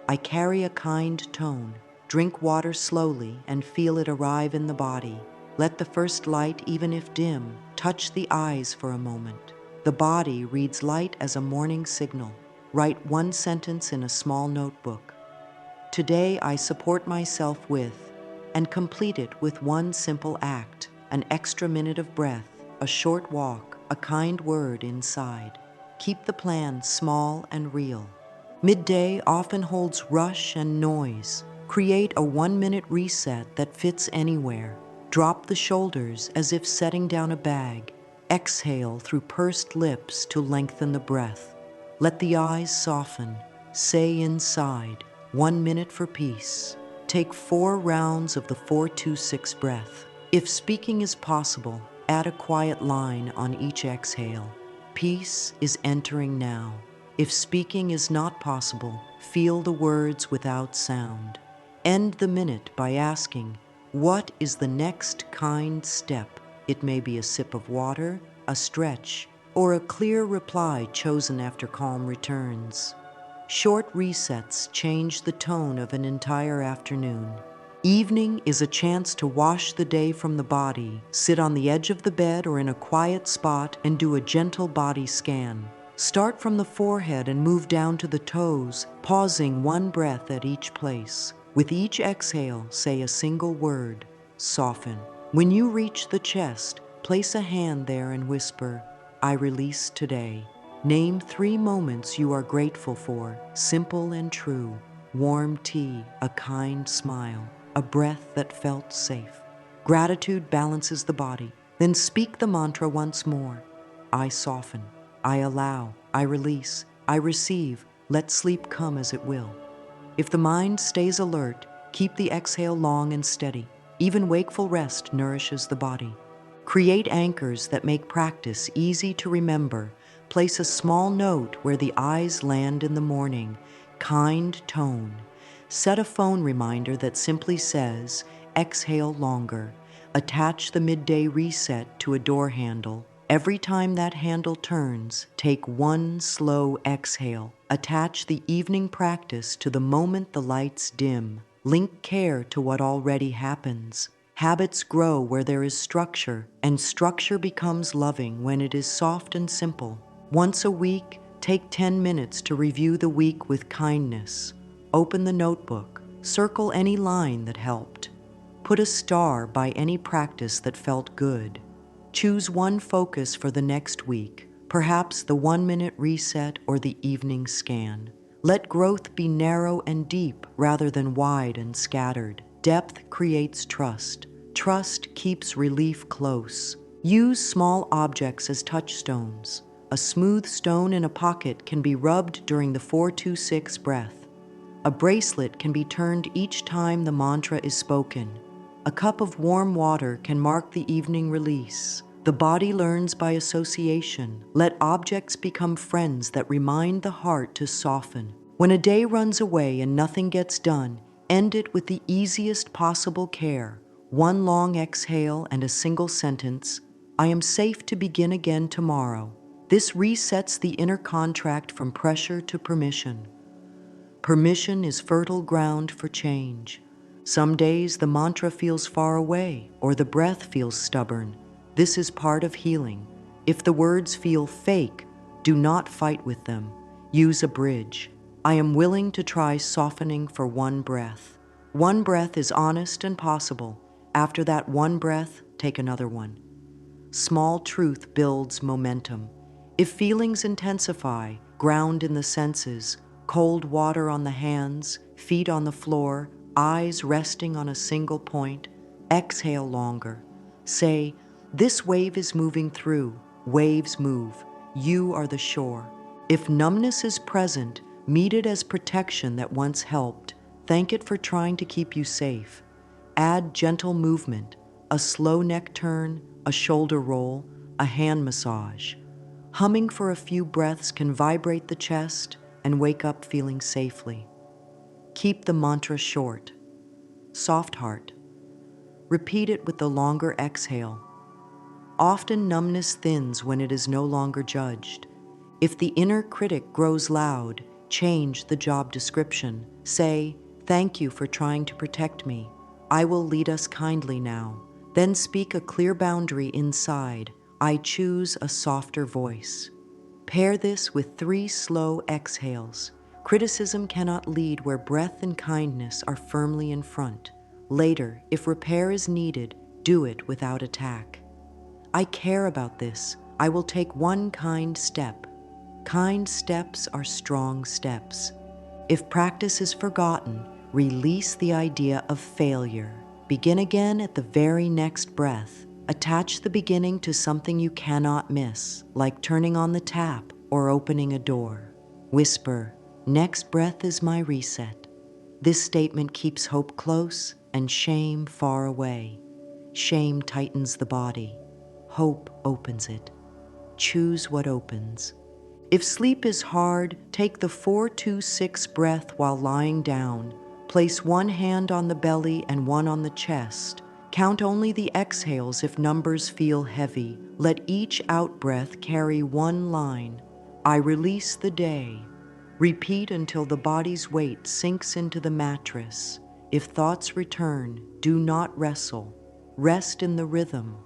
I carry a kind tone. Drink water slowly and feel it arrive in the body. Let the first light, even if dim, touch the eyes for a moment. The body reads light as a morning signal. Write 1 sentence in a small notebook. Today I support myself with, and complete it with 1 simple act, an extra minute of breath, a short walk, a kind word inside. Keep the plan small and real. Midday often holds rush and noise. Create a 1-minute reset that fits anywhere. Drop the shoulders as if setting down a bag. Exhale through pursed lips to lengthen the breath. Let the eyes soften. Say inside, 1 minute for peace. Take 4 rounds of the 4-2-6 breath. If speaking is possible, add a quiet line on each exhale. Peace is entering now. If speaking is not possible, feel the words without sound. End the minute by asking, what is the next kind step? It may be a sip of water, a stretch, or a clear reply chosen after calm returns. Short resets change the tone of an entire afternoon. Evening is a chance to wash the day from the body. Sit on the edge of the bed or in a quiet spot and do a gentle body scan. Start from the forehead and move down to the toes, pausing one breath at each place. With each exhale, say a single word, soften. When you reach the chest, place a hand there and whisper, I release today. Name 3 moments you are grateful for, simple and true. Warm tea, a kind smile, a breath that felt safe. Gratitude balances the body. Then speak the mantra once more. I soften, I allow, I release, I receive. Let sleep come as it will. If the mind stays alert, keep the exhale long and steady. Even wakeful rest nourishes the body. Create anchors that make practice easy to remember. Place a small note where the eyes land in the morning. Kind tone. Set a phone reminder that simply says, exhale longer. Attach the midday reset to a door handle. Every time that handle turns, take one slow exhale. Attach the evening practice to the moment the lights dim. Link care to what already happens. Habits grow where there is structure, and structure becomes loving when it is soft and simple. Once a week, take 10 minutes to review the week with kindness. Open the notebook. Circle any line that helped. Put a star by any practice that felt good. Choose one focus for the next week, perhaps the 1-minute reset or the evening scan. Let growth be narrow and deep rather than wide and scattered. Depth creates trust. Trust keeps relief close. Use small objects as touchstones. A smooth stone in a pocket can be rubbed during the 4-2-6 breath. A bracelet can be turned each time the mantra is spoken. A cup of warm water can mark the evening release. The body learns by association. Let objects become friends that remind the heart to soften. When a day runs away and nothing gets done, end it with the easiest possible care. One long exhale and a single sentence, I am safe to begin again tomorrow. This resets the inner contract from pressure to permission. Permission is fertile ground for change. Some days the mantra feels far away or the breath feels stubborn. This is part of healing. If the words feel fake, do not fight with them. Use a bridge. I am willing to try softening for one breath. One breath is honest and possible. After that one breath, take another one. Small truth builds momentum. If feelings intensify, ground in the senses, cold water on the hands, feet on the floor, eyes resting on a single point, exhale longer. Say, this wave is moving through. Waves move. You are the shore. If numbness is present, meet it as protection that once helped. Thank it for trying to keep you safe. Add gentle movement, a slow neck turn, a shoulder roll, a hand massage. Humming for a few breaths can vibrate the chest and wake up feeling safely. Keep the mantra short. Soft heart. Repeat it with the longer exhale. Often numbness thins when it is no longer judged. If the inner critic grows loud, change the job description. Say, thank you for trying to protect me. I will lead us kindly now. Then speak a clear boundary inside. I choose a softer voice. Pair this with 3 slow exhales. Criticism cannot lead where breath and kindness are firmly in front. Later, if repair is needed, do it without attack. I care about this. I will take one kind step. Kind steps are strong steps. If practice is forgotten, release the idea of failure. Begin again at the very next breath. Attach the beginning to something you cannot miss, like turning on the tap or opening a door. Whisper, next breath is my reset. This statement keeps hope close and shame far away. Shame tightens the body. Hope opens it. Choose what opens. If sleep is hard, take the 4-2-6 breath while lying down. Place one hand on the belly and one on the chest. Count only the exhales if numbers feel heavy. Let each out-breath carry one line. I release the day. Repeat until the body's weight sinks into the mattress. If thoughts return, do not wrestle. Rest in the rhythm.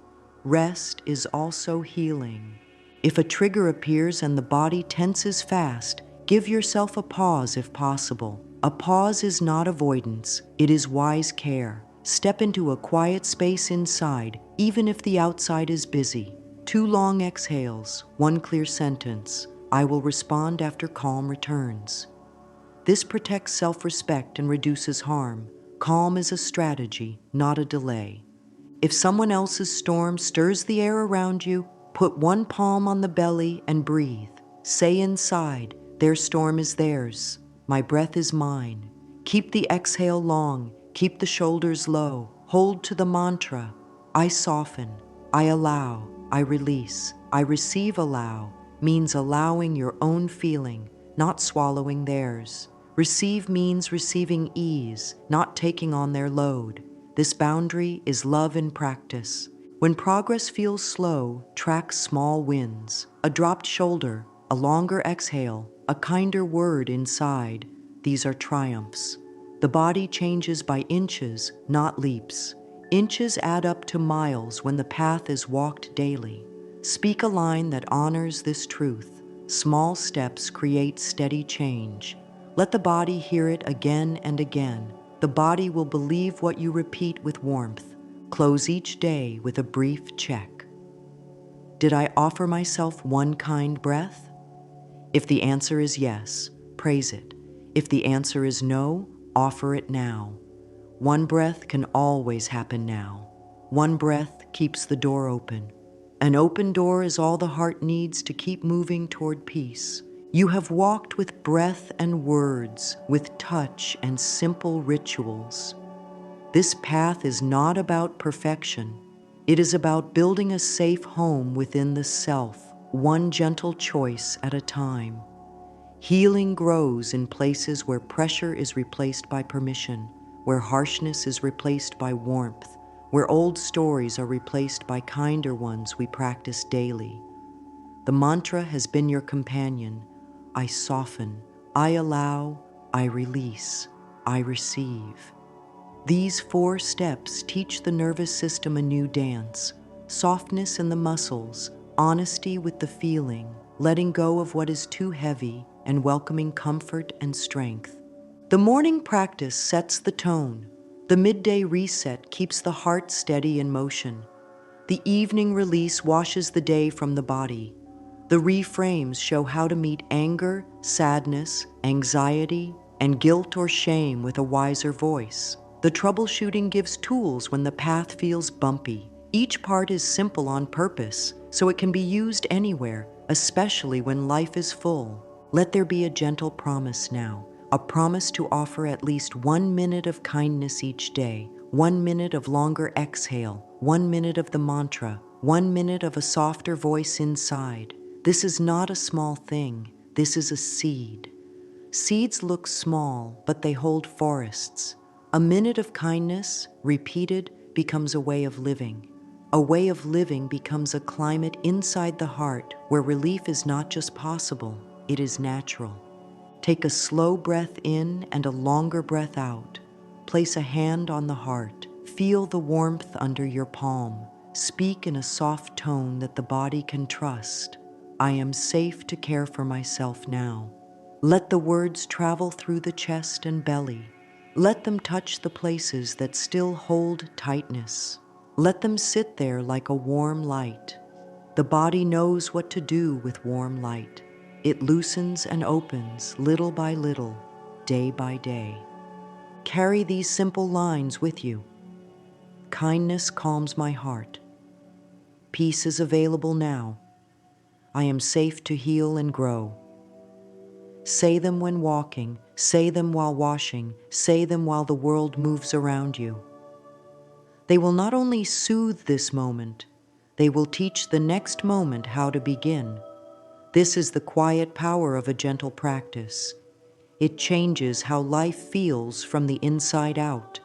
Rest is also healing. If a trigger appears and the body tenses fast, give yourself a pause if possible. A pause is not avoidance, it is wise care. Step into a quiet space inside, even if the outside is busy. 2 long exhales, 1 clear sentence. I will respond after calm returns. This protects self-respect and reduces harm. Calm is a strategy, not a delay. If someone else's storm stirs the air around you, put 1 palm on the belly and breathe. Say inside, their storm is theirs. My breath is mine. Keep the exhale long. Keep the shoulders low. Hold to the mantra. I soften. I allow. I release. I receive allow means allowing your own feeling, not swallowing theirs. Receive means receiving ease, not taking on their load. This boundary is love in practice. When progress feels slow, track small wins. A dropped shoulder, a longer exhale, a kinder word inside. These are triumphs. The body changes by inches, not leaps. Inches add up to miles when the path is walked daily. Speak a line that honors this truth. Small steps create steady change. Let the body hear it again and again. The body will believe what you repeat with warmth. Close each day with a brief check. Did I offer myself 1 kind breath? If the answer is yes, praise it. If the answer is no, offer it now. 1 breath can always happen now. 1 breath keeps the door open. An open door is all the heart needs to keep moving toward peace. You have walked with breath and words, with touch and simple rituals. This path is not about perfection. It is about building a safe home within the self, 1 gentle choice at a time. Healing grows in places where pressure is replaced by permission, where harshness is replaced by warmth, where old stories are replaced by kinder ones we practice daily. The mantra has been your companion. I soften, I allow, I release, I receive. These 4 steps teach the nervous system a new dance: softness in the muscles, honesty with the feeling, letting go of what is too heavy, and welcoming comfort and strength. The morning practice sets the tone. The midday reset keeps the heart steady in motion. The evening release washes the day from the body. The reframes show how to meet anger, sadness, anxiety, and guilt or shame with a wiser voice. The troubleshooting gives tools when the path feels bumpy. Each part is simple on purpose, so it can be used anywhere, especially when life is full. Let there be a gentle promise now, a promise to offer at least 1 minute of kindness each day, 1 minute of longer exhale, 1 minute of the mantra, 1 minute of a softer voice inside. This is not a small thing. This is a seed. Seeds look small, but they hold forests. A minute of kindness, repeated, becomes a way of living. A way of living becomes a climate inside the heart where relief is not just possible, it is natural. Take a slow breath in and a longer breath out. Place a hand on the heart. Feel the warmth under your palm. Speak in a soft tone that the body can trust. I am safe to care for myself now. Let the words travel through the chest and belly. Let them touch the places that still hold tightness. Let them sit there like a warm light. The body knows what to do with warm light. It loosens and opens little by little, day by day. Carry these simple lines with you. Kindness calms my heart. Peace is available now. I am safe to heal and grow. Say them when walking, say them while washing, say them while the world moves around you. They will not only soothe this moment, they will teach the next moment how to begin. This is the quiet power of a gentle practice. It changes how life feels from the inside out.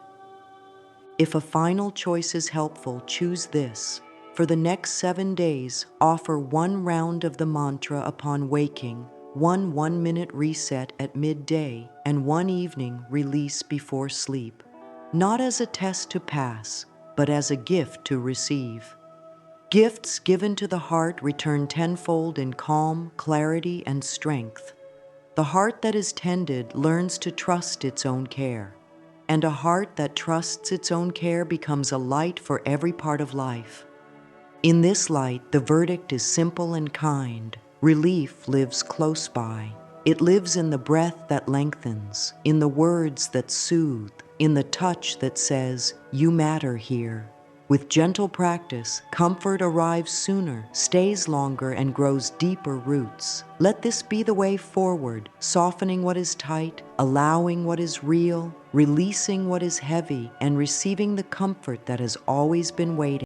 If a final choice is helpful, choose this. For the next 7 days, offer 1 round of the mantra upon waking, 1 1-minute reset at midday, and 1 evening release before sleep. not as a test to pass, but as a gift to receive. Gifts given to the heart return tenfold in calm, clarity, and strength. The heart that is tended learns to trust its own care, and a heart that trusts its own care becomes a light for every part of life. In this light, the verdict is simple and kind. Relief lives close by. It lives in the breath that lengthens, in the words that soothe, in the touch that says, "You matter here." With gentle practice, comfort arrives sooner, stays longer, and grows deeper roots. Let this be the way forward, softening what is tight, allowing what is real, releasing what is heavy, and receiving the comfort that has always been waiting.